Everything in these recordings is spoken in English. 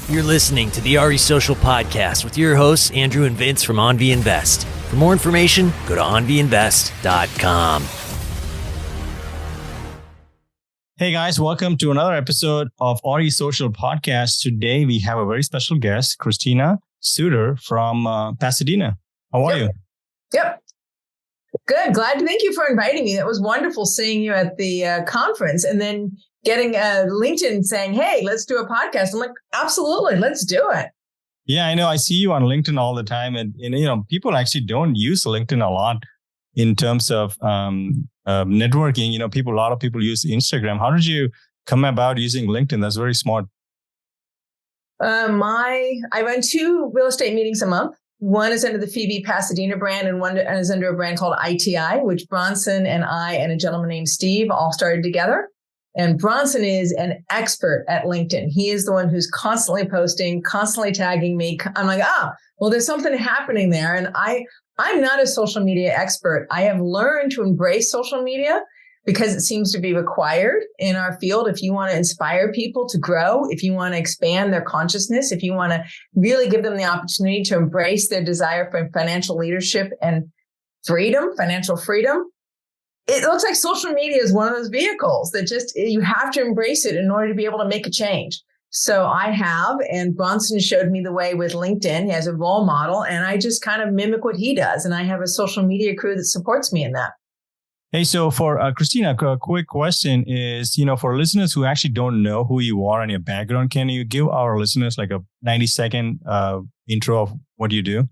You're listening to the RE Social Podcast with your hosts, Andrew and Vince from OnV Invest. For more information, go to onvinvest.com. Hey guys, welcome to another episode of RE Social Podcast. Today we have a very special guest, Christina Suter from Pasadena. How are you? Yep. Good. Thank you for inviting me. That was wonderful seeing you at the conference and then getting a LinkedIn saying, hey, let's do a podcast. I'm like, absolutely, let's do it. Yeah, I know. I see you on LinkedIn all the time. And people actually don't use LinkedIn a lot in terms of networking. A lot of people use Instagram. How did you come about using LinkedIn? That's very smart. I run 2 real estate meetings a month. One is under the FIBI Pasadena brand and one is under a brand called ITI, which Bronson and I and a gentleman named Steve all started together. And Bronson is an expert at LinkedIn. He is the one who's constantly posting, constantly tagging me. I'm like, well, there's something happening there. And I'm not a social media expert. I have learned to embrace social media because it seems to be required in our field. If you want to inspire people to grow, if you want to expand their consciousness, if you want to really give them the opportunity to embrace their desire for financial leadership and financial freedom, it looks like social media is one of those vehicles that just, you have to embrace it in order to be able to make a change. So I have, and Bronson showed me the way with LinkedIn. He has a role model, and I just kind of mimic what he does. And I have a social media crew that supports me in that. Hey, so for Christina, a quick question is, for listeners who actually don't know who you are and your background, can you give our listeners like a 90-second intro of what you do?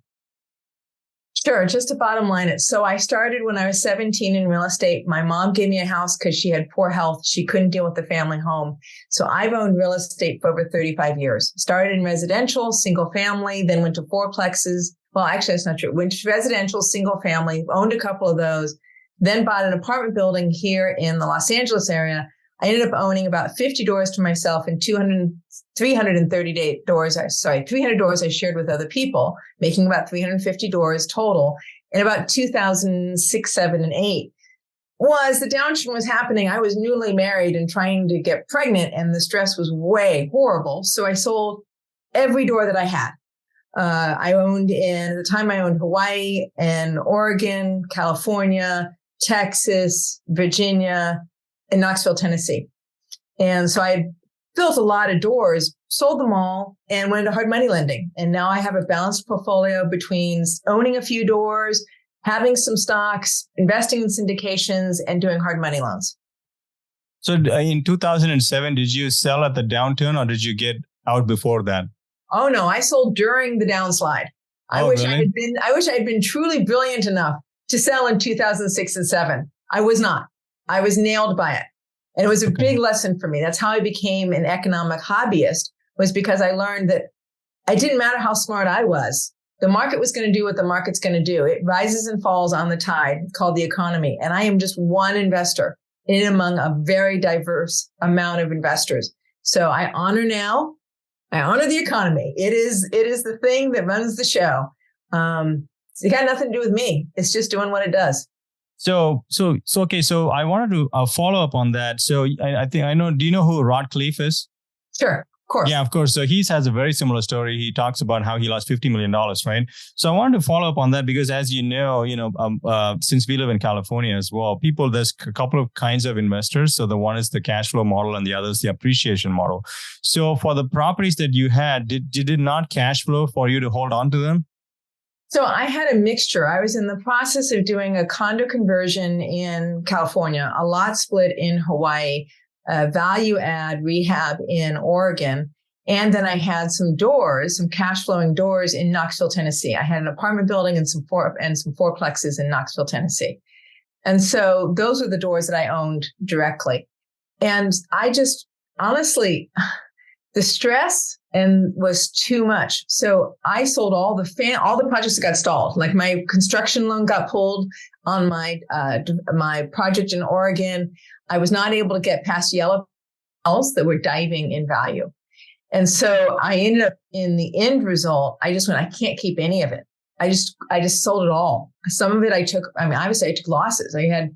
Sure. Just to bottom line it. So I started when I was 17 in real estate. My mom gave me a house because she had poor health. She couldn't deal with the family home. So I've owned real estate for over 35 years. Started in residential, single family, then went to fourplexes. Well, actually, that's not true. Went to residential, single family, owned a couple of those, then bought an apartment building here in the Los Angeles area. I ended up owning about 50 doors to myself and 330 doors. 300 doors I shared with other people, making about 350 doors total. In about 2006, 7, and 8, the downturn was happening. I was newly married and trying to get pregnant, and the stress was way horrible. So I sold every door that I had. At the time I owned Hawaii and Oregon, California, Texas, Virginia, in Knoxville, Tennessee. And so I built a lot of doors, sold them all, and went into hard money lending. And now I have a balanced portfolio between owning a few doors, having some stocks, investing in syndications, and doing hard money loans. So in 2007, did you sell at the downturn or did you get out before that? Oh, no, I sold during the downslide. I wish I had been truly brilliant enough to sell in 2006 and 7. I was not. I was nailed by it. And it was a big lesson for me. That's how I became an economic hobbyist, was because I learned that it didn't matter how smart I was. The market was going to do what the market's going to do. It rises and falls on the tide. It's called the economy. And I am just one investor in among a very diverse amount of investors. So I honor the economy. It is the thing that runs the show. It got nothing to do with me. It's just doing what it does. So I wanted to follow up on that. So I know, do you know who Rod Khleif is? Sure, of course. Yeah, of course. So he has a very similar story. He talks about how he lost $50 million, right? So I wanted to follow up on that because, as you know, since we live in California as well, there's a couple of kinds of investors. So the one is the cash flow model and the other is the appreciation model. So for the properties that you had, did it not cash flow for you to hold on to them? So I had a mixture. I was in the process of doing a condo conversion in California, a lot split in Hawaii, value add rehab in Oregon. And then I had some cash flowing doors in Knoxville, Tennessee. I had an apartment building and some fourplexes in Knoxville, Tennessee. And so those were the doors that I owned directly. And I just, honestly, the stress was too much. So I sold all the projects that got stalled. Like my construction loan got pulled on my project in Oregon. I was not able to get past yellow bells that were diving in value. And so I ended up in the end result, I just went, I can't keep any of it. I just sold it all. Some of it I took, obviously I took losses. I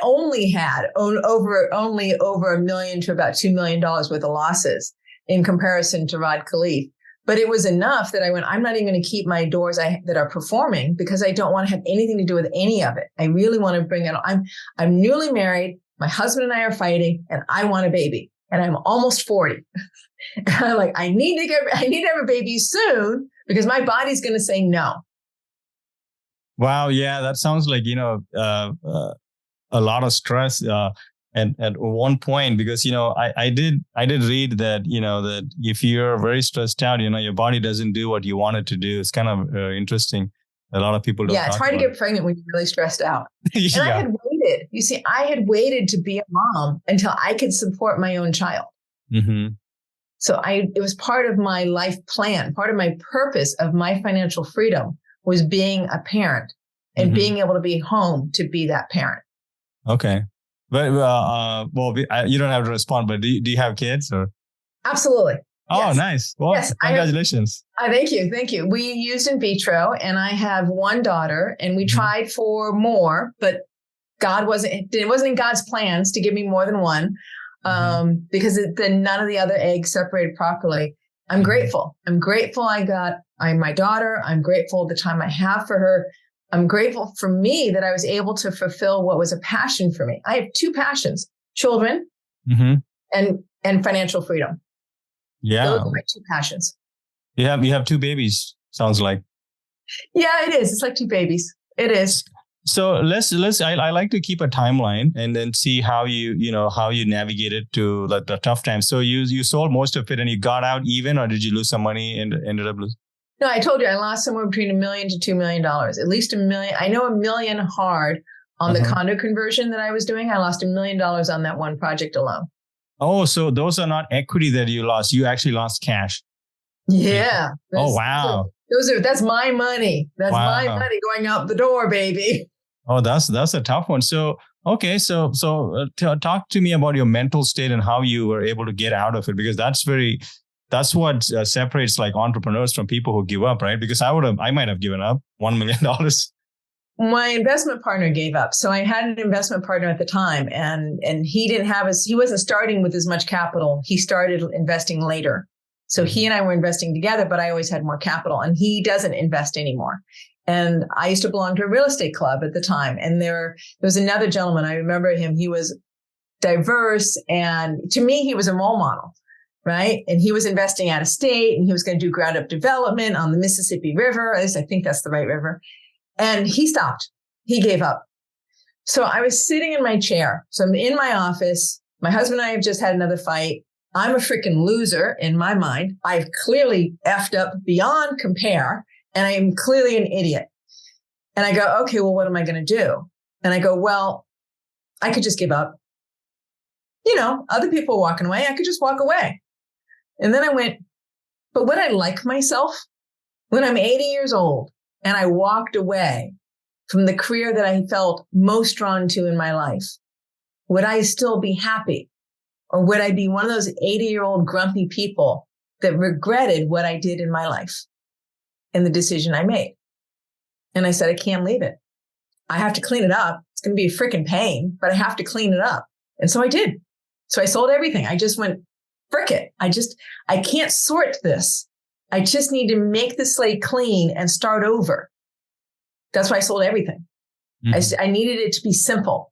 only had over $1 million to about $2 million worth of losses. in comparison to Rod Khleif. But it was enough that I went, I'm not even going to keep my doors that are performing because I don't want to have anything to do with any of it. I really want to bring it on. I'm newly married. My husband and I are fighting and I want a baby and I'm almost 40. And I'm like, I need to have a baby soon because my body's going to say no. Wow. Yeah. That sounds like, a lot of stress. And at one point, because, I did read that, that if you're very stressed out, your body doesn't do what you want it to do. It's kind of interesting. A lot of people don't. Yeah, it's hard to get pregnant when you're really stressed out. Yeah. And I had waited. You see, I had waited to be a mom until I could support my own child. Mm-hmm. So it was part of my life plan. Part of my purpose of my financial freedom was being a parent and being able to be home to be that parent. Okay. But you don't have to respond. But do you have kids or? Absolutely. Oh, yes. Nice. Well, yes, congratulations. Thank you. We used in vitro, and I have one daughter, and we tried for more, but it wasn't in God's plans to give me more than one, because then none of the other eggs separated properly. I'm grateful. I'm grateful I got my daughter. I'm grateful the time I have for her. I'm grateful for me that I was able to fulfill what was a passion for me. I have two passions: children and financial freedom. Yeah. Those are my two passions. You have two babies, sounds like. Yeah, it is. It's like two babies. It is. So I like to keep a timeline and then see how you navigated to the tough times. So you sold most of it and you got out even, or did you lose some money and ended up losing? No, I told you I lost somewhere between $1 million to $2 million, at least $1 million. I know $1 million hard on the condo conversion that I was doing. I lost $1 million on that one project alone. Oh, so those are not equity that you lost. You actually lost cash. Yeah. Oh, wow. That's my money. That's my money going out the door, baby. Oh, that's a tough one. So, okay. So talk to me about your mental state and how you were able to get out of it, because that's what separates like entrepreneurs from people who give up, right? Because I might have given up $1 million. My investment partner gave up. So I had an investment partner at the time, and he wasn't starting with as much capital. He started investing later. So he and I were investing together, but I always had more capital, and he doesn't invest anymore. And I used to belong to a real estate club at the time. And there was another gentleman. I remember him. He was diverse. And to me, he was a role model. Right. And he was investing out of state, and he was going to do ground up development on the Mississippi River. At least I think that's the right river. And he stopped. He gave up. So I was sitting in my chair. So I'm in my office. My husband and I have just had another fight. I'm a freaking loser in my mind. I've clearly effed up beyond compare, and I am clearly an idiot. And I go, okay, well, what am I going to do? And I go, well, I could just give up. Other people are walking away. I could just walk away. And then I went, but would I like myself when I'm 80 years old and I walked away from the career that I felt most drawn to in my life? Would I still be happy? Or would I be one of those 80-year-old grumpy people that regretted what I did in my life and the decision I made? And I said, I can't leave it. I have to clean it up. It's going to be a freaking pain, but I have to clean it up. And so I did. So I sold everything. I just went, frick it. I can't sort this. I just need to make the slate clean and start over. That's why I sold everything. I needed it to be simple.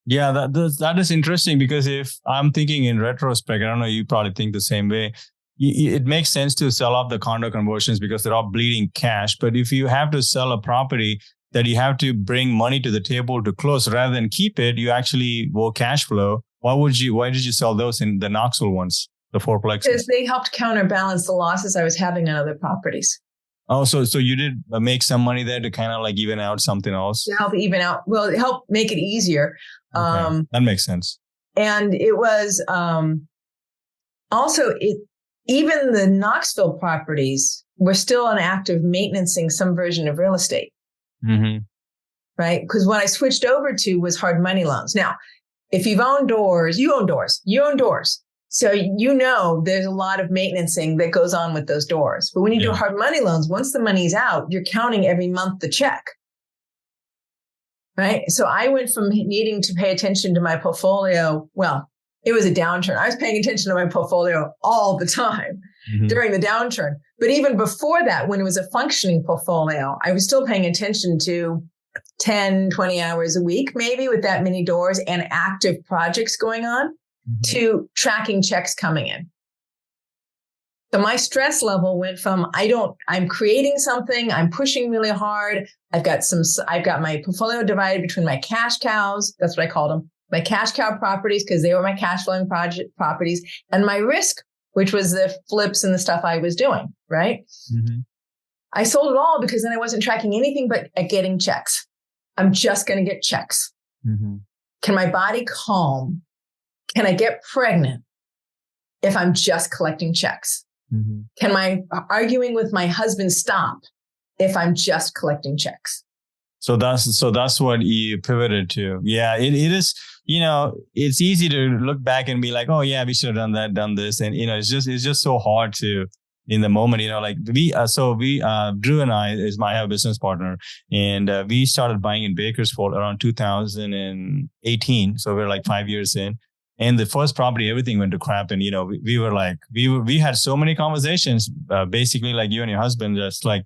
Yeah, that is interesting, because if I'm thinking in retrospect, I don't know, you probably think the same way. It makes sense to sell off the condo conversions because they're all bleeding cash. But if you have to sell a property that you have to bring money to the table to close rather than keep it, you actually will cash flow. Why did you sell those in the Knoxville ones, the fourplexes? Because they helped counterbalance the losses I was having on other properties. Oh, so you did make some money there to kind of like even out something else? To help even out. Well, it helped make it easier. Okay. That makes sense. And it was also, even the Knoxville properties were still an act of maintenancing some version of real estate. Mm-hmm. Right? Because what I switched over to was hard money loans. Now, if you've owned doors, you own doors. So there's a lot of maintenancing that goes on with those doors. But when you do hard money loans, once the money's out, you're counting every month the check. Right? So I went from needing to pay attention to my portfolio. Well, it was a downturn. I was paying attention to my portfolio all the time during the downturn. But even before that, when it was a functioning portfolio, I was still paying attention to 10, 20 hours a week, maybe with that many doors and active projects going on to tracking checks coming in. So my stress level went from, I'm creating something, I'm pushing really hard. I've got my portfolio divided between my cash cows. That's what I called them. My cash cow properties, because they were my cash flowing properties, and my risk, which was the flips and the stuff I was doing. Right. I sold it all because then I wasn't tracking anything but getting checks. I'm just going to get checks. Can my body calm? Can I get pregnant if I'm just collecting checks? Can my arguing with my husband stop if I'm just collecting checks? So that's what you pivoted to. Yeah, it is, it's easy to look back and be like, oh yeah, we should have done that, done this. And, it's just so hard to, in the moment, like Drew and I is my business partner, and we started buying in Bakersfield around 2018. So we're like 5 years in. And the first property, everything went to crap. And, we had so many conversations, basically like you and your husband, just like,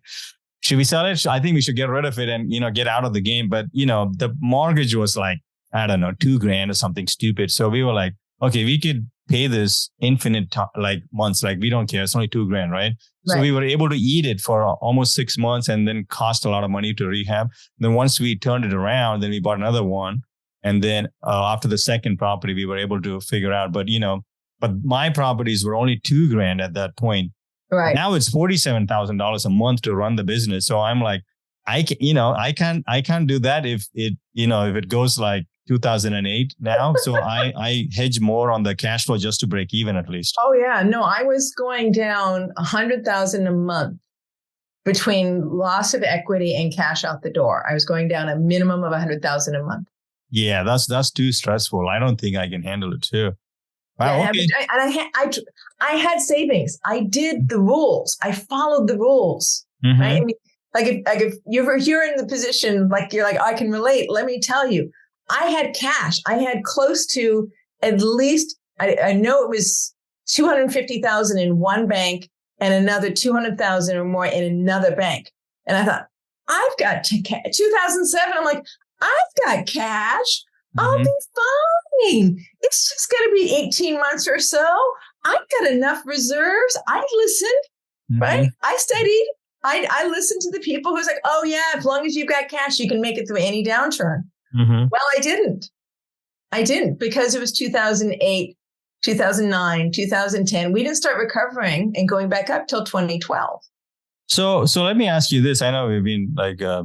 should we sell it? I think we should get rid of it and, get out of the game. But, the mortgage was like, I don't know, $2,000 or something stupid. So we were like, okay, we could pay this infinite months. Like, we don't care. It's only $2,000, right? So we were able to eat it for almost 6 months and then cost a lot of money to rehab. Then once we turned it around, then we bought another one. And then after the second property, we were able to figure out, but my properties were only $2,000 at that point. Right. Now it's $47,000 a month to run the business. So I'm like, I can't do that if it goes like 2008 now. So I hedge more on the cash flow just to break even at least. Oh yeah. No, I was going down $100,000 a month between loss of equity and cash out the door. I was going down a minimum of $100,000 a month. Yeah, that's too stressful. I don't think I can handle it too. Wow, yeah, okay. I had savings. I did the rules. I followed the rules. Right? I mean, if you're in the position, like you're like, I can relate. Let me tell you, I had cash. I had close to at least, I know it was 250,000 in one bank and another 200,000 or more in another bank. And I thought, I've got 2007. I'm like, I've got cash. I'll be fine. It's just going to be 18 months or so. I've got enough reserves. I listened, right? I studied. I listened to the people who's like, oh yeah, as long as you've got cash, you can make it through any downturn. Well, I didn't because it was 2008, 2009, 2010. We didn't start recovering and going back up till 2012. So let me ask you this. I know we've been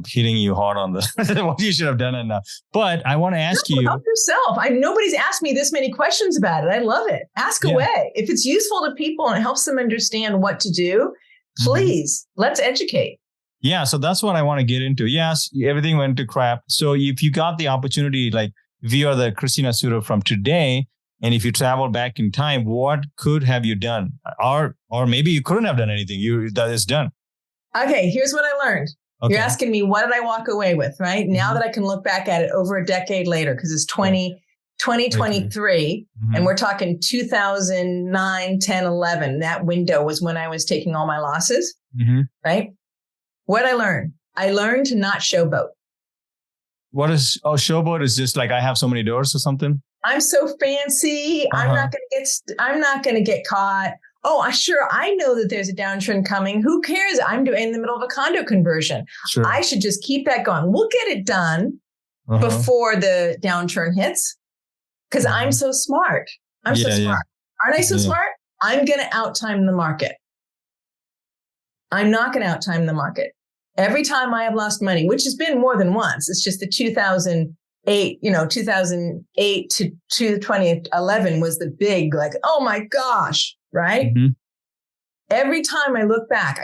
hitting you hard on the what you should have done enough, but I want to ask you. Help yourself. Nobody's asked me this many questions about it. I love it. Ask away. If it's useful to people and it helps them understand what to do, please let's educate. Yeah. So that's what I want to get into. Yes, everything went to crap. So if you got the opportunity, like if you are the Christina Suter from today, and if you travel back in time, what could have you done? Or maybe you couldn't have done anything. That is done. Okay, here's what I learned. Okay. You're asking me, what did I walk away with, right? Now that I can look back at it over a decade later, because it's 2023, and we're talking 2009, 10, 11. That window was when I was taking all my losses, right? What I learned to not showboat. What is, showboat is just like, I have so many doors or something? I'm so fancy. I'm not going to get caught. Oh, I know that there's a downtrend coming. Who cares? I'm in the middle of a condo conversion. Sure. I should just keep that going. We'll get it done before the downturn hits because I'm so smart. I'm so smart. Yeah. Aren't I so smart? I'm going to outtime the market. I'm not going to outtime the market. Every time I have lost money, which has been more than once, it's just the 2008 to 2011 was the big, like, oh my gosh. Right? Every time I look back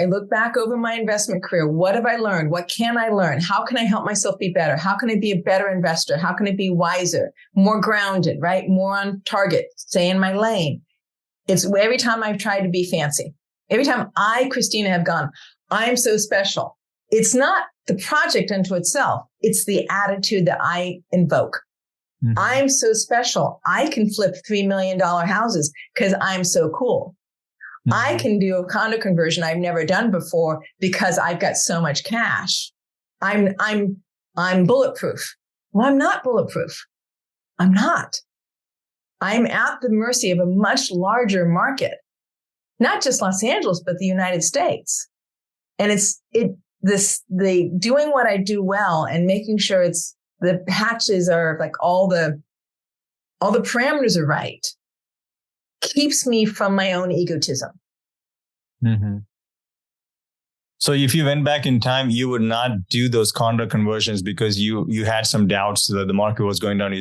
over my investment career. What have I learned? What can I learn? How can I help myself be better? How can I be a better investor? How can I be wiser, more grounded, right? More on target, stay in my lane. It's every time I've tried to be fancy. Every time Christina, have gone, I'm so special. It's not the project unto itself. It's the attitude that I invoke. Mm-hmm. I'm so special. I can flip $3 million houses because I'm so cool. Mm-hmm. I can do a condo conversion I've never done before because I've got so much cash. I'm bulletproof. Well, I'm not bulletproof. I'm not. I'm at the mercy of a much larger market, not just Los Angeles, but the United States. And the doing what I do well and making sure the hatches are like all the parameters are right keeps me from my own egotism. Mm-hmm. So if you went back in time, you would not do those condo conversions because you had some doubts that the market was going down.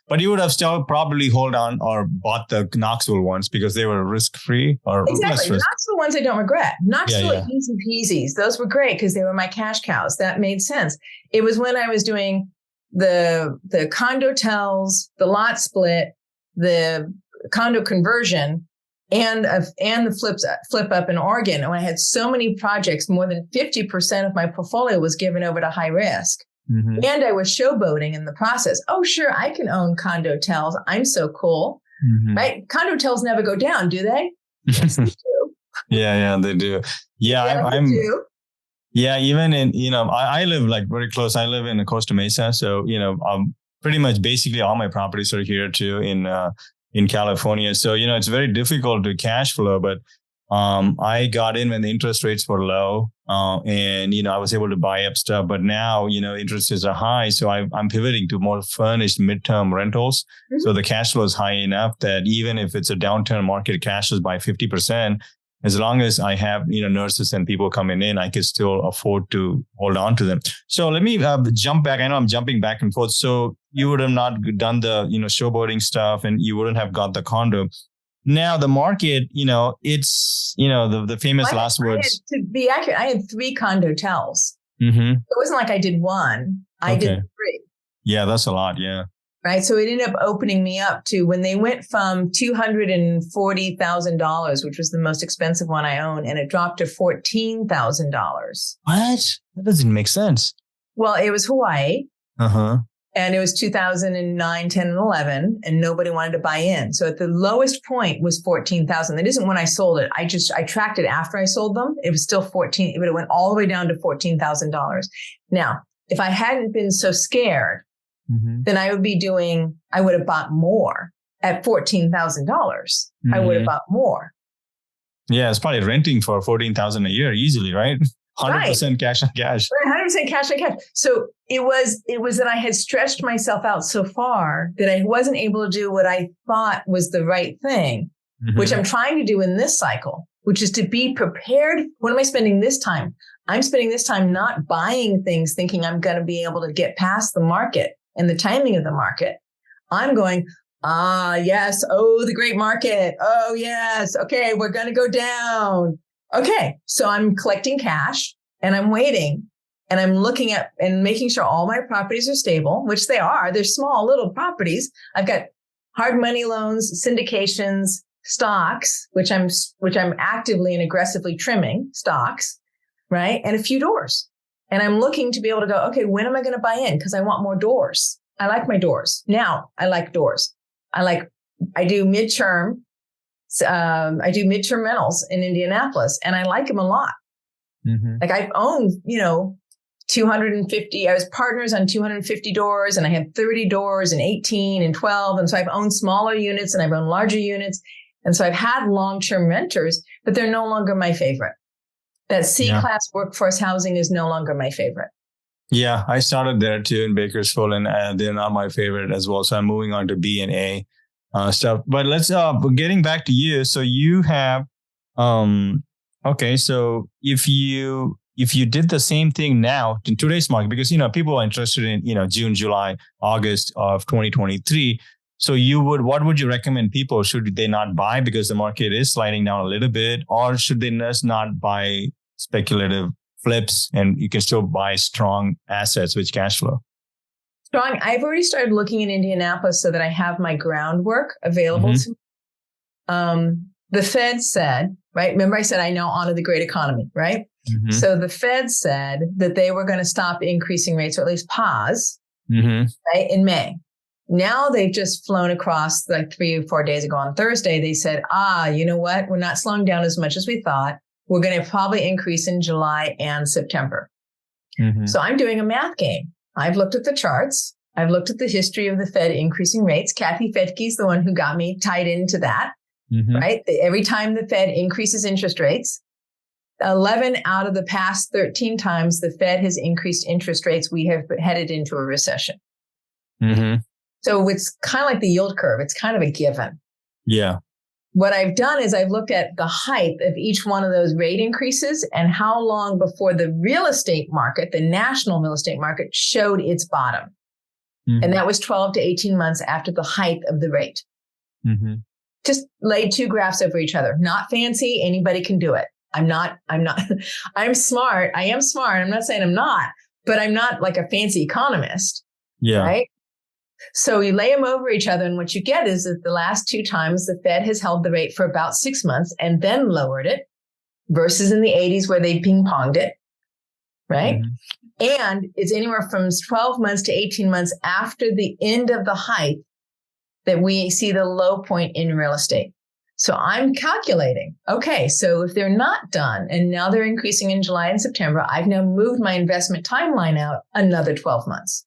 But you would have still probably hold on or bought the Knoxville ones because they were risk-free or exactly. less risk. The Knoxville ones I don't regret. Knoxville easy peasies. Those were great because they were my cash cows. That made sense. It was when I was doing the condo tells, the lot split, the condo conversion, and the flip up in Oregon. And I had so many projects, more than 50% of my portfolio was given over to high risk. Mm-hmm. And I was showboating in the process. Oh, sure, I can own condo hotels. I'm so cool. Mm-hmm. Right? Condo hotels never go down, do they? Yes, they do. Yeah, they do. Yeah, they do. Yeah, even in, I live like very close. I live in Costa Mesa. So, pretty much basically all my properties are here too in California. So, it's very difficult to cash flow, but I got in when the interest rates were low and, I was able to buy up stuff. But now, interest rates are high. So I'm pivoting to more furnished midterm rentals. Mm-hmm. So the cash flow is high enough that even if it's a downturn market crashes by 50%, as long as I have, nurses and people coming in, I can still afford to hold on to them. So let me jump back. I know I'm jumping back and forth. So you would have not done the, showboating stuff and you wouldn't have got the condo. Now the market, it's, the famous last words. To be accurate, I had 3 condo hotels. Mm-hmm. It wasn't like I did one. I did 3. Yeah, that's a lot. Yeah. Right. So it ended up opening me up to when they went from $240,000, which was the most expensive one I own, and it dropped to $14,000. What? That doesn't make sense. Well, it was Hawaii. Uh-huh. And it was 2009, 10, and 11, and nobody wanted to buy in. So at the lowest point was 14,000. That isn't when I sold it. I tracked it after I sold them. It was still 14, but it went all the way down to $14,000. Now, if I hadn't been so scared, mm-hmm. then I would have bought more at $14,000. Mm-hmm. I would have bought more. Yeah, it's probably renting for $14,000 a year easily, right? 100% cash on cash. 100% cash on cash. So it was that I had stretched myself out so far that I wasn't able to do what I thought was the right thing, mm-hmm. which I'm trying to do in this cycle, which is to be prepared. What am I spending this time? I'm spending this time not buying things thinking I'm going to be able to get past the market and the timing of the market. I'm going, yes. Oh, the great market. Oh, yes. Okay. We're going to go down. Okay. So I'm collecting cash and I'm waiting and I'm looking at and making sure all my properties are stable, which they are. They're small little properties. I've got hard money loans, syndications, stocks, which I'm actively and aggressively trimming stocks, right? And a few doors. And I'm looking to be able to go, okay, when am I going to buy in? Because I want more doors. I like my doors. Now I like doors. I do midterm. I do midterm rentals in Indianapolis and I like them a lot. Mm-hmm. Like I've owned, 250, I was partners on 250 doors and I had 30 doors and 18 and 12. And so I've owned smaller units and I've owned larger units. And so I've had long-term renters, but they're no longer my favorite. That C-class workforce housing is no longer my favorite. Yeah, I started there too in Bakersfield and they're not my favorite as well. So I'm moving on to B and A stuff. But let's getting back to you. So you have okay. So if you did the same thing now in today's market, because people are interested in June, July, August of 2023. So what would you recommend people? Should they not buy because the market is sliding down a little bit, or should they just not buy speculative flips and you can still buy strong assets with cash flow? Strong. I've already started looking in Indianapolis so that I have my groundwork available to me. The Fed said, right? Remember I said I now honor the great economy, right? Mm-hmm. So the Fed said that they were going to stop increasing rates, or at least pause, right, in May. Now they've just flown across like 3 or 4 days ago on Thursday. They said, you know what? We're not slowing down as much as we thought. We're going to probably increase in July and September. Mm-hmm. So I'm doing a math game. I've looked at the charts. I've looked at the history of the Fed increasing rates. Kathy Fedke's the one who got me tied into that, right? Every time the Fed increases interest rates, 11 out of the past 13 times the Fed has increased interest rates, we have headed into a recession. Mm-hmm. So it's kind of like the yield curve. It's kind of a given. Yeah. What I've done is I've looked at the height of each one of those rate increases and how long before the real estate market, the national real estate market, showed its bottom. Mm-hmm. And that was 12 to 18 months after the height of the rate. Mm-hmm. Just laid 2 graphs over each other. Not fancy. Anybody can do it. I'm smart. I am smart. I'm not saying I'm not, but I'm not like a fancy economist. Yeah. Right. So you lay them over each other, and what you get is that the last 2 times the Fed has held the rate for about 6 months and then lowered it, versus in the 80s where they ping-ponged it, right? Mm-hmm. And it's anywhere from 12 months to 18 months after the end of the height that we see the low point in real estate. So I'm calculating, okay, so if they're not done and now they're increasing in July and September, I've now moved my investment timeline out another 12 months.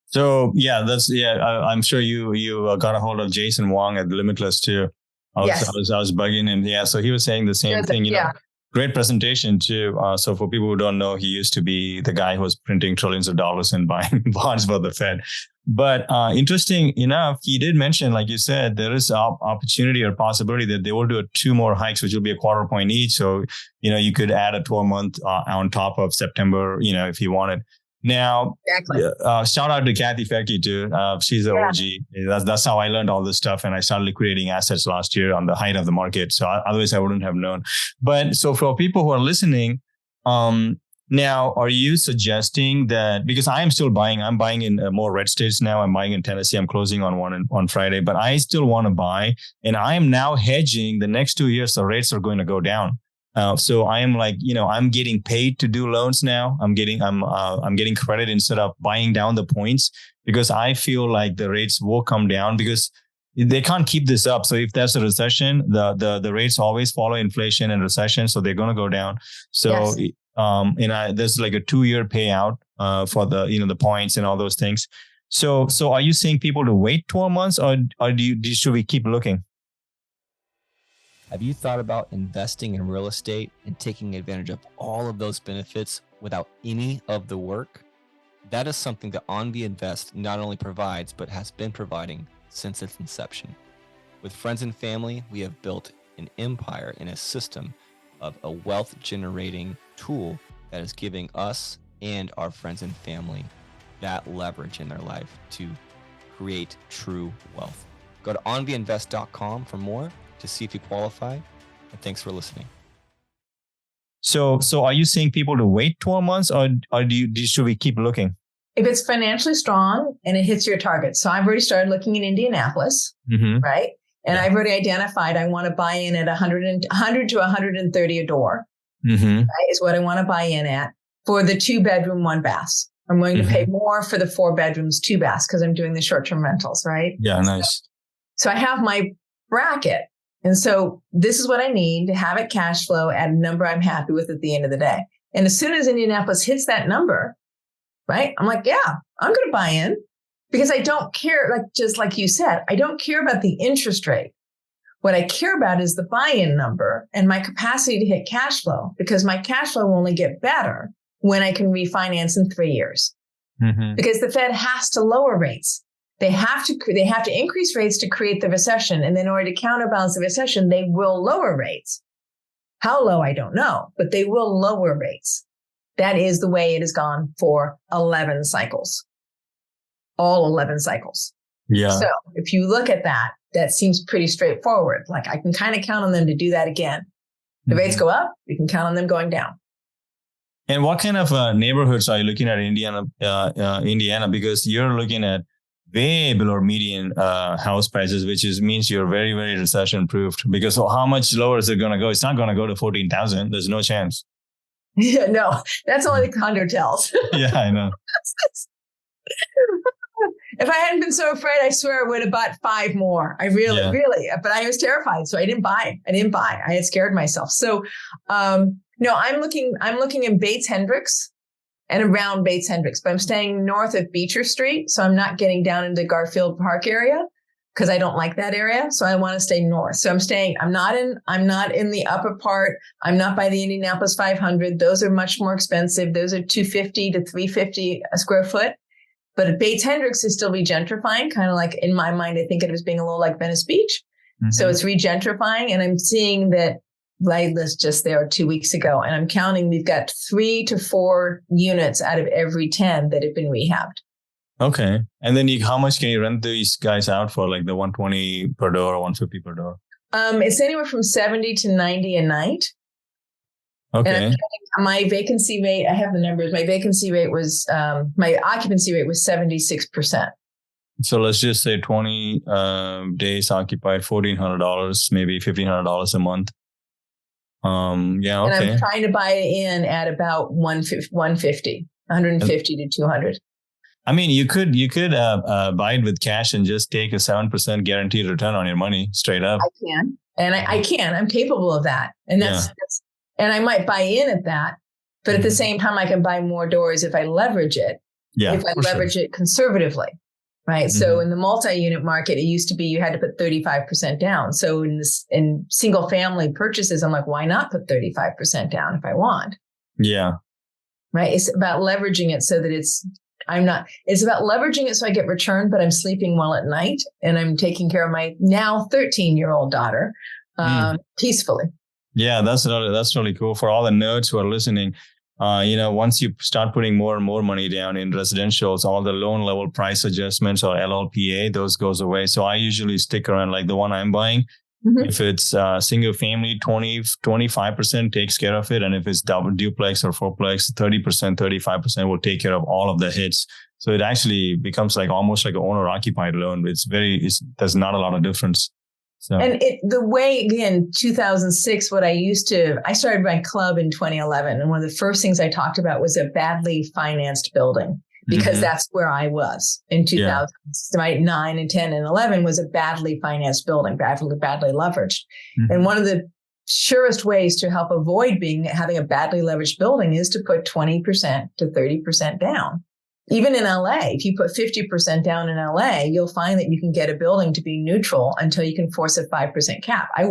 So I'm sure you got a hold of Jason Wong at Limitless too. I was bugging him. Yeah, so he was saying the same thing. You know, great presentation too. So for people who don't know, he used to be the guy who was printing trillions of dollars and buying bonds for the Fed. But interesting enough, he did mention, like you said, there is opportunity or possibility that they will do 2 more hikes, which will be a 1/4 point each. So you could add a 12-month on top of September, if you wanted. Now, exactly. Shout out to Kathy Fedke too. She's the OG. That's how I learned all this stuff. And I started liquidating assets last year on the height of the market. So otherwise I wouldn't have known. But so for people who are listening, now, are you suggesting that, because I am still buying, I'm buying in more red states now. I'm buying in Tennessee. I'm closing on one on Friday, but I still want to buy. And I am now hedging the next 2 years. The rates are going to go down. So I am like, I'm getting paid to do loans now. I'm getting credit instead of buying down the points, because I feel like the rates will come down because they can't keep this up. So if there's a recession, the rates always follow inflation and recession. So they're going to go down. So, there's like a 2-year payout, for the points and all those things. So are you saying people to wait 12 months or should we keep looking? Have you thought about investing in real estate and taking advantage of all of those benefits without any of the work? That is something that OnV Invest not only provides, but has been providing since its inception. With friends and family, we have built an empire in a system of a wealth generating tool that is giving us and our friends and family that leverage in their life to create true wealth. Go to onvinvest.com for more to see if you qualify. And thanks for listening. So are you saying people to wait 12 months or should we keep looking? If it's financially strong and it hits your target. So I've already started looking in Indianapolis, right? And I've already identified I want to buy in at 100 to 130 a door, right, is what I want to buy in at for the 2-bedroom, 1-bath. I'm willing to pay more for the 4 bedrooms, 2 baths because I'm doing the short-term rentals, right? Yeah, nice. So I have my bracket. And so this is what I need to have it cash flow at a number I'm happy with at the end of the day. And as soon as Indianapolis hits that number, right, I'm like, yeah, I'm going to buy in because I don't care. Just like you said, I don't care about the interest rate. What I care about is the buy-in number and my capacity to hit cash flow, because my cash flow will only get better when I can refinance in 3 years, because the Fed has to lower rates. They have to increase rates to create the recession. And then in order to counterbalance the recession, they will lower rates. How low, I don't know, but they will lower rates. That is the way it has gone for 11 cycles, all 11 cycles. Yeah. So if you look at that, that seems pretty straightforward. Like I can kind of count on them to do that again. The rates go up, you can count on them going down. And what kind of neighborhoods are you looking at in Indiana? Because you're looking at way below median house prices, which means you're very, very recession proofed. Because how much lower is it going to go? It's not going to go to 14,000. There's no chance. Yeah, no, that's only the condo tells. Yeah, I know. if I hadn't been so afraid, I swear I would have bought 5 more. I really, but I was terrified. So I didn't buy. I had scared myself. So, no, I'm looking in Bates Hendricks and around Bates Hendricks, but I'm staying north of Beecher Street. So I'm not getting down into Garfield Park area because I don't like that area. So I want to stay north. So I'm not in the upper part. I'm not by the Indianapolis 500. Those are much more expensive. Those are $250 to $350 a square foot. But Bates Hendricks is still regentrifying, kind of like in my mind, I think it was being a little like Venice Beach. Mm-hmm. So it's regentrifying. And I'm seeing that I was just there 2 weeks ago, and I'm counting, we've got 3 to 4 units out of every 10 that have been rehabbed. Okay. And then how much can you rent these guys out for, like the 120 per door or 150 per door? It's anywhere from 70 to 90 a night. Okay. And my vacancy rate, I have the numbers. My vacancy rate was, my occupancy rate was 76%. So let's just say 20 days occupied, $1,400, maybe $1,500 a month. Yeah. Okay. And I'm trying to buy it in at about 150 to 200. I mean, you could buy it with cash and just take a 7% guaranteed return on your money straight up. I can. And I can. I'm capable of that. And that's and I might buy in at that. But at the same time, I can buy more doors if I leverage it. Yeah. If I leverage it conservatively. Right. Mm-hmm. So in the multi-unit market, it used to be you had to put 35% down. So in single family purchases, I'm like, why not put 35% down if I want? Yeah. Right. It's about leveraging it so that it's about leveraging it so I get return, but I'm sleeping well at night and I'm taking care of my now 13-year-old daughter peacefully. Yeah, that's really cool for all the nerds who are listening. Once you start putting more and more money down in residentials, all the loan level price adjustments or LLPA, those goes away. So I usually stick around like the one I'm buying. Mm-hmm. If it's single family, 25% takes care of it. And if it's double duplex or fourplex, 30%, 35% will take care of all of the hits. So it actually becomes like almost like an owner occupied loan. There's not a lot of difference. So. And the way, again, 2006, I started my club in 2011. And one of the first things I talked about was a badly financed building, because that's where I was in 2000. Yeah. 9 and 10 and 11 was a badly financed building, badly leveraged. Mm-hmm. And one of the surest ways to help avoid having a badly leveraged building is to put 20% to 30% down. Even in LA, if you put 50% down in LA, you'll find that you can get a building to be neutral until you can force a 5% cap. I'm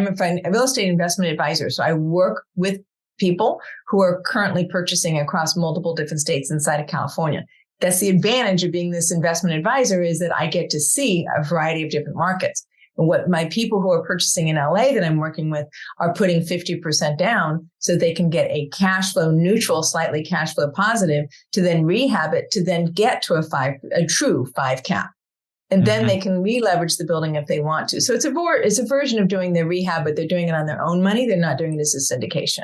a real estate investment advisor. So I work with people who are currently purchasing across multiple different states inside of California. That's the advantage of being this investment advisor, is that I get to see a variety of different markets. And what my people who are purchasing in LA that I'm working with are putting 50% down so they can get a cash flow neutral, slightly cash flow positive, to then rehab it, to then get to a true 5 cap. And then they can re-leverage the building if they want to. So it's a version of doing their rehab, but they're doing it on their own money. They're not doing it as a syndication.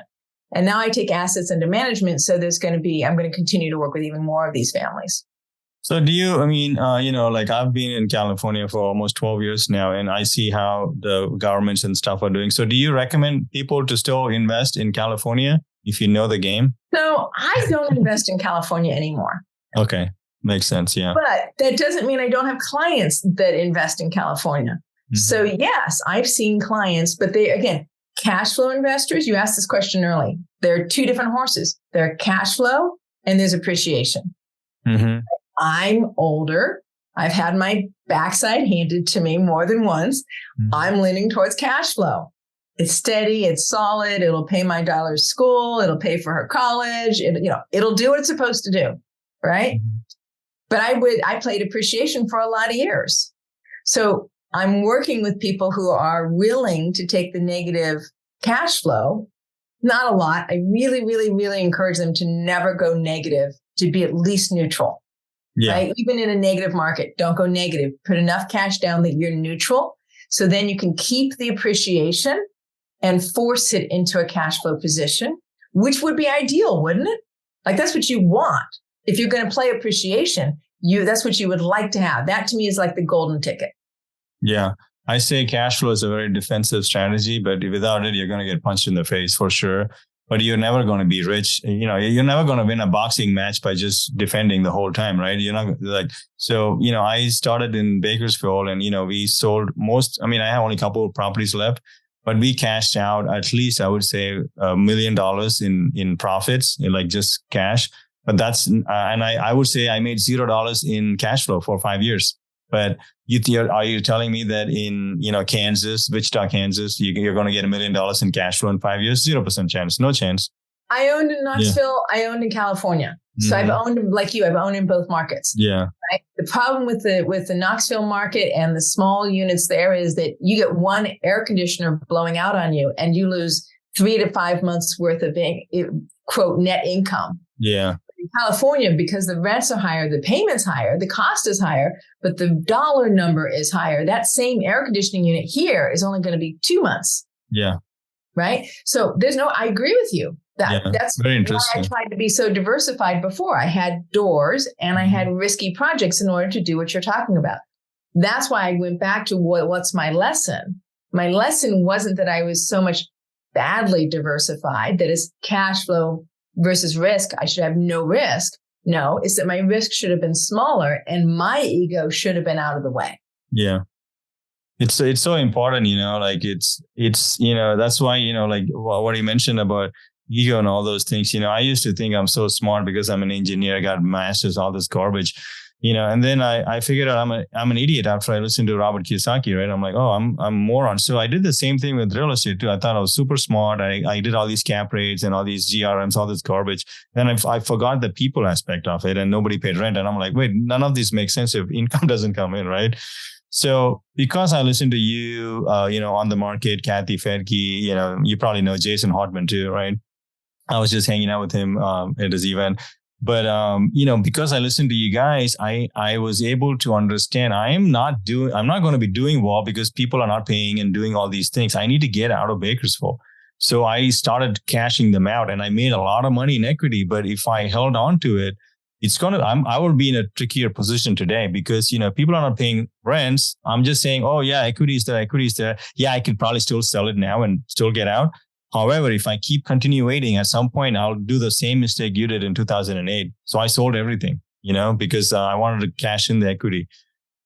And now I take assets under management. So I'm going to continue to work with even more of these families. So like I've been in California for almost 12 years now, and I see how the governments and stuff are doing. So do you recommend people to still invest in California if you know the game? So I don't invest in California anymore. Okay. Makes sense. Yeah. But that doesn't mean I don't have clients that invest in California. Mm-hmm. So yes, I've seen clients, but cash flow investors, you asked this question early. There are 2 different horses. There are cash flow and there's appreciation. Mm-hmm. I'm older. I've had my backside handed to me more than once. Mm-hmm. I'm leaning towards cash flow. It's steady. It's solid. It'll pay my daughter's school. It'll pay for her college. It'll do what it's supposed to do. Right. Mm-hmm. But I played appreciation for a lot of years. So I'm working with people who are willing to take the negative cash flow. Not a lot. I really, really, really encourage them to never go negative, to be at least neutral. Yeah. Right? Even in a negative market, don't go negative. Put enough cash down that you're neutral. So then you can keep the appreciation and force it into a cash flow position, which would be ideal, wouldn't it? Like that's what you want. If you're going to play appreciation, that's what you would like to have. That to me is like the golden ticket. Yeah. I say cash flow is a very defensive strategy, but without it, you're going to get punched in the face for sure. but you're never going to be rich. You know, you're never going to win a boxing match by just defending the whole time, right? You're not like, so, you know, I started in Bakersfield and, you know, we sold I have only a couple of properties left, but we cashed out at least, I would say, $1 million in profits, like just cash. But that's, and I would say I made $0 in cash flow for 5 years. But are you telling me that in, you know, Kansas, Wichita, Kansas, you're going to get $1 million in cash flow in 5 years? 0% chance, no chance. I owned in Knoxville. Yeah. I owned in California. So I've owned, like you, I've owned in both markets. Yeah. Right? The problem with the Knoxville market and the small units there is that you get one air conditioner blowing out on you and you lose 3 to 5 months worth of quote net income. Yeah. In California, because the rents are higher, the payment's higher, the cost is higher, but the dollar number is higher. That same air conditioning unit here is only going to be 2 months. Yeah. Right. So I agree with you. That's very interesting. Why I tried to be so diversified before. I had doors and I had risky projects in order to do what you're talking about. That's why I went back to what's my lesson. My lesson wasn't that I was so much badly diversified, that is cash flow versus risk. I should have no risk. No, it's that my risk should have been smaller and my ego should have been out of the way. Yeah. It's so important, you know, like it's, you know, that's why, you know, like what you mentioned about ego and all those things, you know, I used to think I'm so smart because I'm an engineer, I got masters, all this garbage, you know, and then I figured out I'm an idiot after I listened to Robert Kiyosaki, right? I'm like, oh, I'm a moron. So I did the same thing with real estate too. I thought I was super smart. I did all these cap rates and all these GRMs, all this garbage. Then I forgot the people aspect of it and nobody paid rent. And I'm like, wait, none of this makes sense if income doesn't come in, right? So because I listened to you, you know, On the Market, Kathy Fedke, you know, you probably know Jason Hartman too, right? I was just hanging out with him at his event. But, you know, because I listened to you guys, I was able to understand I'm not going to be doing well because people are not paying and doing all these things. I need to get out of Bakersfield. So I started cashing them out and I made a lot of money in equity. But if I held on to it, I will be in a trickier position today because, you know, people are not paying rents. I'm just saying, oh yeah, equity is there. Yeah, I could probably still sell it now and still get out. However, if I keep waiting, at some point, I'll do the same mistake you did in 2008. So I sold everything, you know, because I wanted to cash in the equity.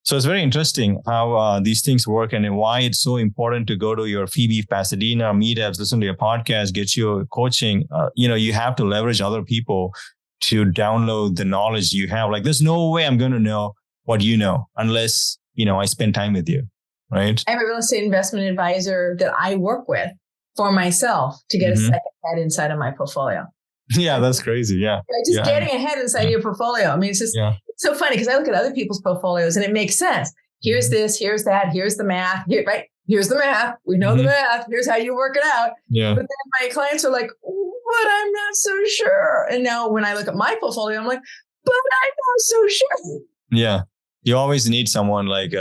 So it's very interesting how these things work and why it's so important to go to your FIBI Pasadena meetups, listen to your podcast, get your coaching. You know, you have to leverage other people to download the knowledge you have. Like, there's no way I'm going to know what you know unless, you know, I spend time with you, right? I have a real estate investment advisor that I work with for myself to get a second head inside of my portfolio. Yeah, that's crazy. Yeah. Just getting a head inside your portfolio. I mean, it's just it's so funny because I look at other people's portfolios and it makes sense. Here's this, here's that, here's the math, right? Here's the math. We know the math. Here's how you work it out. Yeah. But then my clients are like, but I'm not so sure. And now when I look at my portfolio, I'm like, but I'm not so sure. Yeah. You always need someone like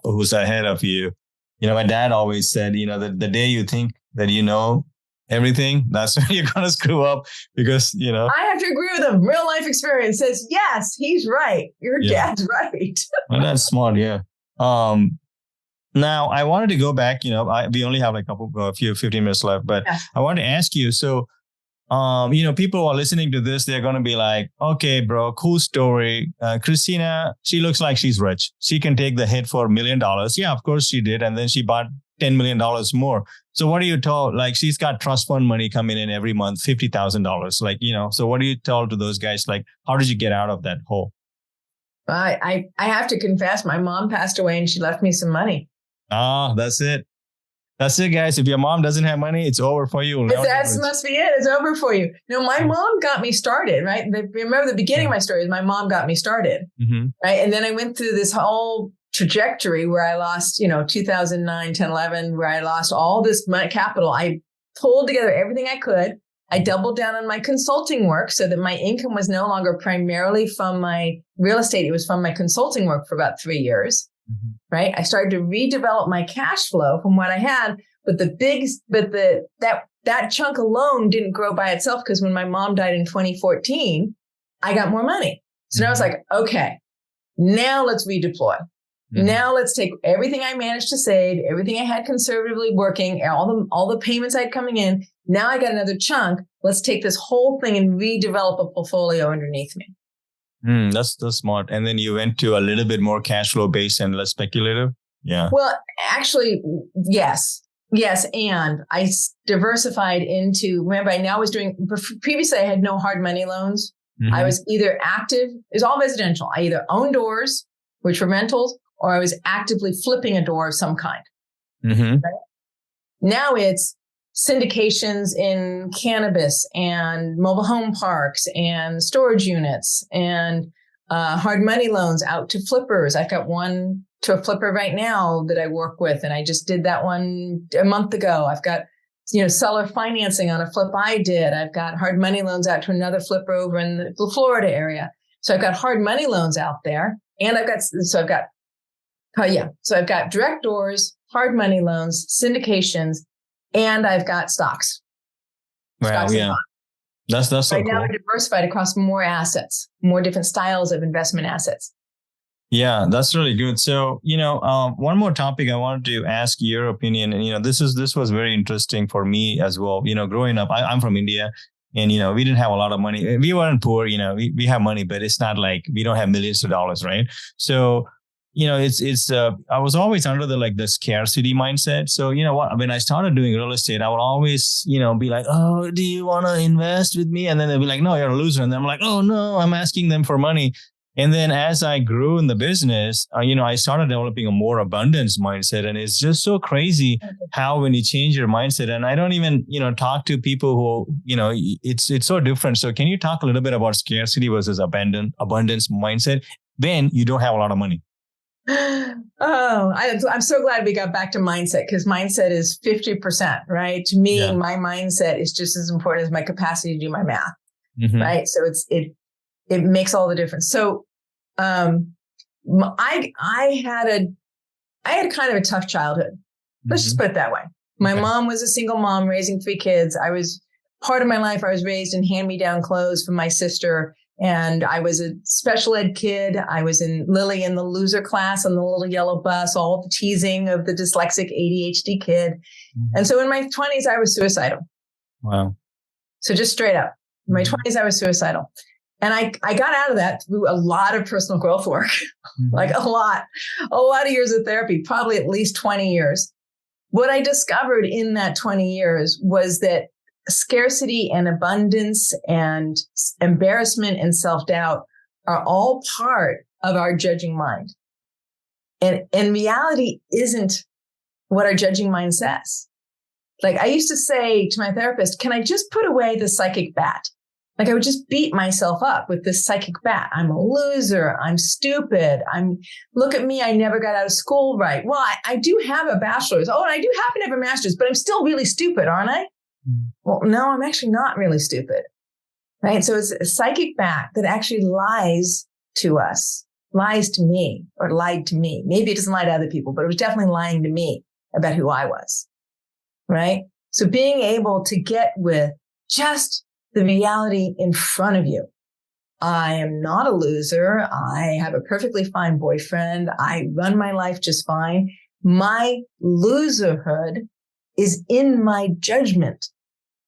who's ahead of you. You know, my dad always said, you know, the day you think that you know everything, that's when you're going to screw up because, you know. I have to agree with him. Real life experience says, yes, he's right. Your dad's right. Well, that's smart. Yeah. Now, I wanted to go back, you know, we only have like a few 15 minutes left, but I wanted to ask you, so, you know, people who are listening to this, they're going to be like, okay, bro, cool story. Christina, she looks like she's rich. She can take the hit for $1 million. Yeah, of course she did. And then she bought $10 million more. So what do you tell, like, she's got trust fund money coming in every month, $50,000. Like, you know, so what do you tell to those guys? Like, how did you get out of that hole? I have to confess, my mom passed away and she left me some money. That's it. That's it, guys. If your mom doesn't have money, it's over for you. That must be it. It's over for you. You know, my mom got me started, right? Remember the beginning of my story is my mom got me started, right? And then I went through this whole trajectory where I lost, you know, 2009, 10, 11, where I lost all this capital. I pulled together everything I could. I doubled down on my consulting work so that my income was no longer primarily from my real estate. It was from my consulting work for about 3 years. Right. I started to redevelop my cash flow from what I had, but that chunk alone didn't grow by itself because when my mom died in 2014, I got more money. So now I was like, okay, now let's redeploy. Now let's take everything I managed to save, everything I had conservatively working, all the payments I had coming in. Now I got another chunk. Let's take this whole thing and redevelop a portfolio underneath me. That's smart. And then you went to a little bit more cash flow based and less speculative. Yeah. Well, actually, yes. Yes. And I diversified into, remember, I was doing, previously I had no hard money loans. I was either active, it was all residential. I either owned doors, which were rentals, or I was actively flipping a door of some kind. Right? Now it's syndications in cannabis and mobile home parks and storage units and hard money loans out to flippers. I've got one to a flipper right now that I work with, and I just did that one a month ago. I've got seller financing on a flip I did. I've got hard money loans out to another flipper over in the Florida area. So I've got hard money loans out there, and I've got direct doors, hard money loans, syndications, and I've got stocks. Wow, yeah. That's so right cool. Now I'm diversified across more assets, more different styles of investment assets. Yeah, that's really good. So, one more topic I wanted to ask your opinion. And, this was very interesting for me as well. Growing up, I'm from India, and, we didn't have a lot of money. We weren't poor, we have money, but it's not like we don't have millions of dollars, right? So, I was always under the scarcity mindset. So, when I started doing real estate, I would always, be like, oh, do you want to invest with me? And then they'd be like, no, you're a loser. And then I'm like, oh no, I'm asking them for money. And then as I grew in the business, I started developing a more abundance mindset. And it's just so crazy how when you change your mindset, and I don't even, talk to people who, it's so different. So can you talk a little bit about scarcity versus abundance mindset when you don't have a lot of money? Oh, I'm so glad we got back to mindset, because mindset is 50%, right? To me, my mindset is just as important as my capacity to do my math, right? So it makes all the difference. So, I had kind of a tough childhood. Let's just put it that way. My mom was a single mom raising 3 kids. Part of my life, I was raised in hand-me-down clothes from my sister. And I was a special ed kid. I was in the loser class on the little yellow bus, all the teasing of the dyslexic ADHD kid. And so in my 20s, I was suicidal. Wow. So just straight up, in my 20s, I was suicidal. And I got out of that through a lot of personal growth work, like a lot of years of therapy, probably at least 20 years. What I discovered in that 20 years was that scarcity and abundance and embarrassment and self-doubt are all part of our judging mind. And reality isn't what our judging mind says. Like I used to say to my therapist, can I just put away the psychic bat? Like I would just beat myself up with this psychic bat. I'm a loser. I'm stupid. Look at me. I never got out of school right. Well, I do have a bachelor's. Oh, and I do happen to have a master's, but I'm still really stupid, aren't I? Well, no, I'm actually not really stupid. Right. So it's a psychic bat that actually lies to us, lies to me, or lied to me. Maybe it doesn't lie to other people, but it was definitely lying to me about who I was. Right. So being able to get with just the reality in front of you. I am not a loser. I have a perfectly fine boyfriend. I run my life just fine. My loserhood is in my judgment.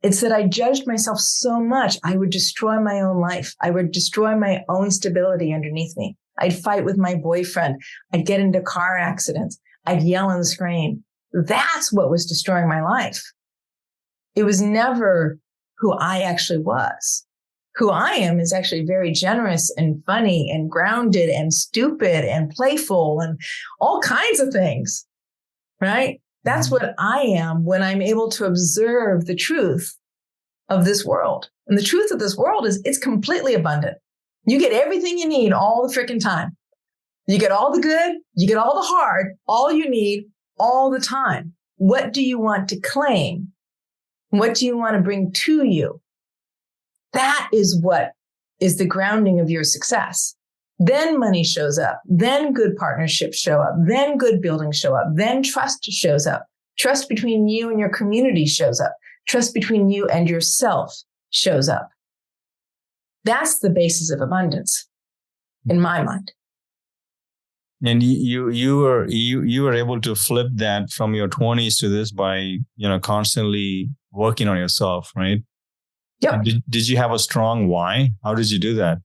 It's that I judged myself so much, I would destroy my own life. I would destroy my own stability underneath me. I'd fight with my boyfriend. I'd get into car accidents. I'd yell and scream. That's what was destroying my life. It was never who I actually was. Who I am is actually very generous and funny and grounded and stupid and playful and all kinds of things, right? That's what I am when I'm able to observe the truth of this world. And the truth of this world is it's completely abundant. You get everything you need all the freaking time. You get all the good, you get all the hard, all you need all the time. What do you want to claim? What do you want to bring to you? That is what is the grounding of your success. Then money shows up. Then good partnerships show up. Then good buildings show up. Then trust shows up. Trust between you and your community shows up. Trust between you and yourself shows up. That's the basis of abundance in my mind. And you were able to flip that from your 20s to this by, constantly working on yourself, right? Yep. Did you have a strong why? How did you do that?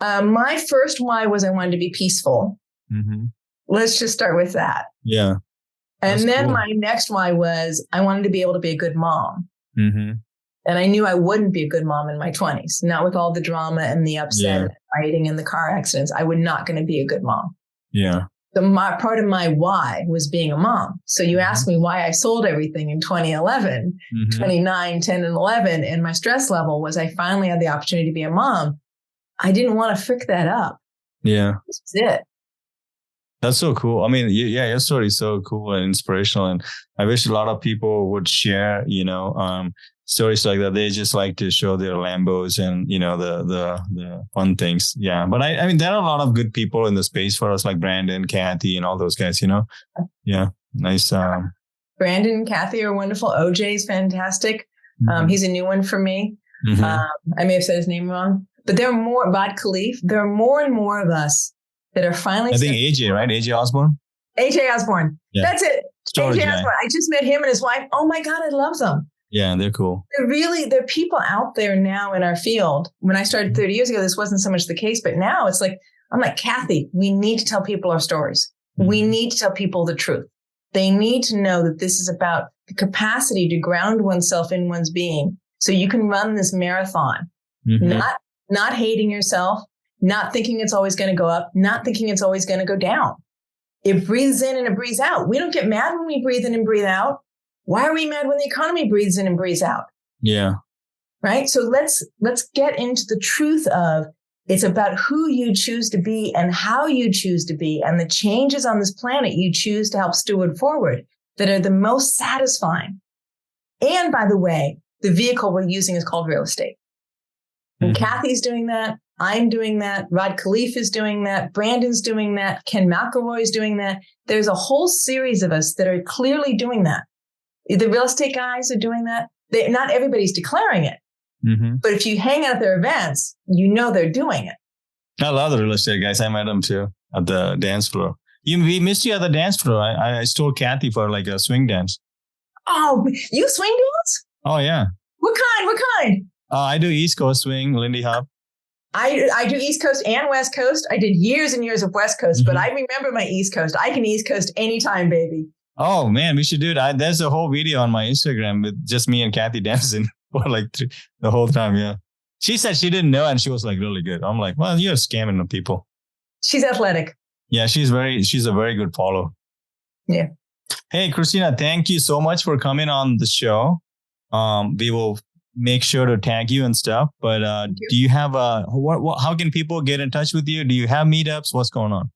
My first why was I wanted to be peaceful. Mm-hmm. Let's just start with that. Yeah. And That's then cool. my next why was I wanted to be able to be a good mom. Mm-hmm. And I knew I wouldn't be a good mom in my 20s, not with all the drama and the upset and fighting and the car accidents. I was not going to be a good mom. Yeah. Part of my why was being a mom. So you asked me why I sold everything in 2011, 29, 10, and 11. And my stress level was I finally had the opportunity to be a mom. I didn't want to frick that up. Yeah. This was it. That's so cool. I mean, your story is so cool and inspirational. And I wish a lot of people would share, stories like that. They just like to show their Lambos and, the fun things. Yeah. But I mean, there are a lot of good people in the space for us, like Brandon, Kathy, and all those guys, Yeah. Nice. Brandon and Kathy are wonderful. OJ is fantastic. He's a new one for me. I may have said his name wrong, but there are more, Bad Khalif. There are more and more of us that are finally. I think AJ, right? AJ Osborne. AJ Osborne. Yeah. That's it. Storage AJ Osborne. I just met him and his wife. Oh my God, I love them. Yeah, they're cool. There are people out there now in our field. When I started 30 years ago, this wasn't so much the case, but now it's like, I'm like, Kathy, we need to tell people our stories. We need to tell people the truth. They need to know that this is about the capacity to ground oneself in one's being. So you can run this marathon, not hating yourself, not thinking it's always going to go up, not thinking it's always going to go down. It breathes in and it breathes out. We don't get mad when we breathe in and breathe out. Why are we mad when the economy breathes in and breathes out? Yeah. Right. So let's get into the truth of it's about who you choose to be and how you choose to be and the changes on this planet you choose to help steward forward that are the most satisfying. And by the way, the vehicle we're using is called real estate. And Kathy's doing that. I'm doing that. Rod Khalif is doing that. Brandon's doing that. Ken McElroy is doing that. There's a whole series of us that are clearly doing that. The real estate guys are doing that. Not everybody's declaring it. But if you hang out at their events, they're doing it. I love the real estate guys. I met them too at the dance floor. We missed you at the dance floor. I stole Kathy for like a swing dance. Oh, you swing dance? Oh, yeah. What kind? I do East Coast swing, Lindy Hop. I do East Coast and West Coast. I did years and years of West Coast, but I remember my East Coast. I can East Coast anytime, baby. Oh, man, we should do it. There's a whole video on my Instagram with just me and Kathy dancing for like the whole time. Yeah. She said she didn't know and she was like really good. I'm like, well, you're scamming the people. She's athletic. Yeah, she's a very good follow. Yeah. Hey, Christina, thank you so much for coming on the show. We will make sure to tag you and stuff. But do you have how can people get in touch with you? Do you have meetups? What's going on?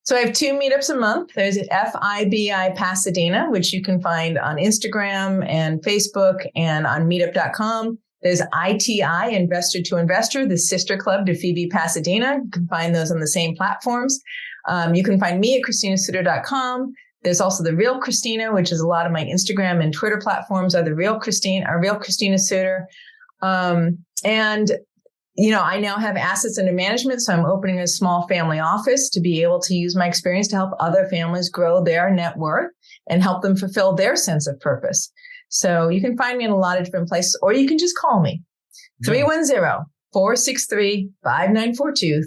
So I have 2 meetups a month. There's at FIBI Pasadena, which you can find on Instagram and Facebook and on meetup.com. There's ITI, Investor to Investor, the sister club to FIBI Pasadena. You can find those on the same platforms. You can find me at ChristinaSuter.com. There's also the Real Christina, which is a lot of my Instagram and Twitter platforms are the Real Christina Suter. I now have assets under management, so I'm opening a small family office to be able to use my experience to help other families grow their net worth and help them fulfill their sense of purpose. So you can find me in a lot of different places, or you can just call me, 310-463-5942,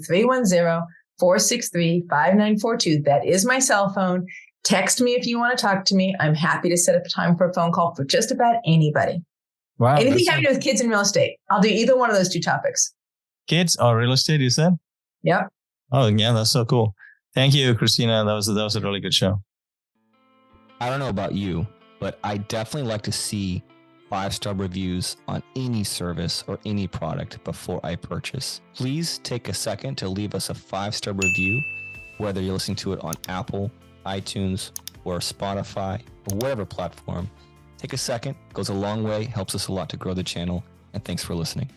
310-463-5942. That is my cell phone. Text me if you want to talk to me. I'm happy to set up a time for a phone call for just about anybody. Wow. Anything having to do with kids and real estate. I'll do either one of those 2 topics. Kids or real estate, you said? Yep. Oh, yeah, that's so cool. Thank you, Christina. That was a really good show. I don't know about you, but I definitely like to see 5-star reviews on any service or any product before I purchase. Please take a second to leave us a 5-star review, whether you're listening to it on Apple, iTunes, or Spotify, or whatever platform. Take a second, goes a long way, helps us a lot to grow the channel, and thanks for listening.